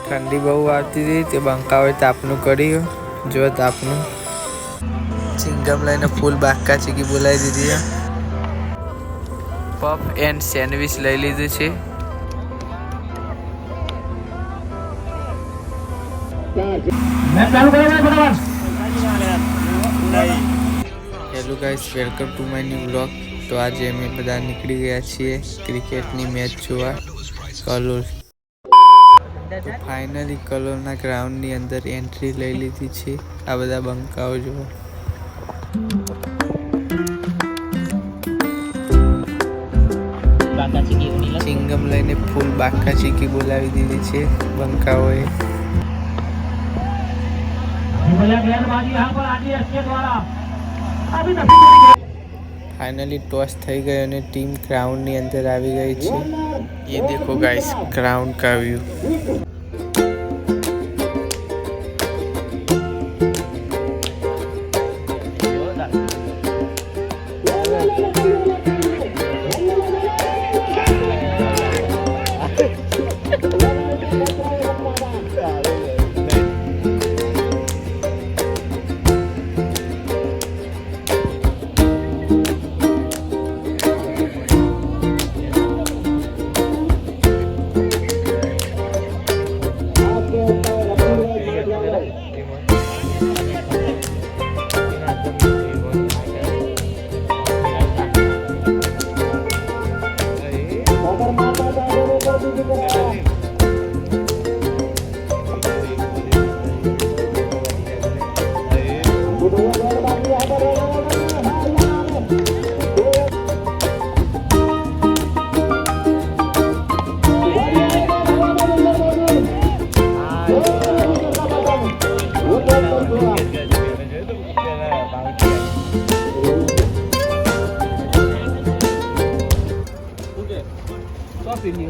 ठंडी बहु आती थी तो बंकावे तापनु करी जो तापनु चिंगम लईने फूल बाक्का चीकी बोलाई दीदी है। पफ एंड सैंडविच लई लीधुं छे। Hello guys, welcome to my new vlog. तो आज अमे बधा निकली गया छे क्रिकेटनी मैच जोवा कलोल। तो फाइनली कलोलना ग्राउंडनी अंदर एंट्री लई लीधी छे। आ बधा बंकाओ जो चिंगम लईने फूल बाक्का चीकी बोलावी दीधी छे बंकाओए। फाइनली टॉस थई गयो ने टीम ग्राउंड ની અંદર આવી ગઈ છે। ये देखो गाइस ग्राउंड का व्यू।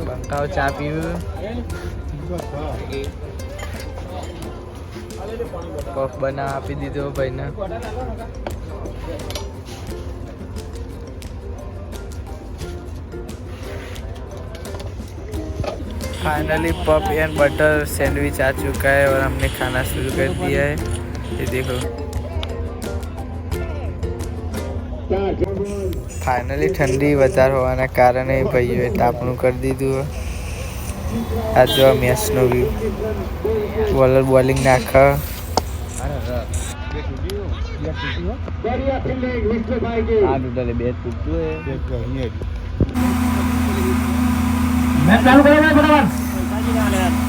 बंकाओ चा पीवू पफ बना आपी दीधो भाई ने। Finally puff and butter sandwich आ चुका है और हमने खाना शुरू कर दिया है। ये देखो फाइनली ठंडी વધારે હોવાના કારણે ભાઈઓએ તાપણું કરી દીધું। આ જો મેચનો વ્યૂ બોલર બોલિંગ નાખે। આ ટોટલે બેટ તૂટતું હે। મેચ ચાલુ કરો ભાઈ ફટાફટ।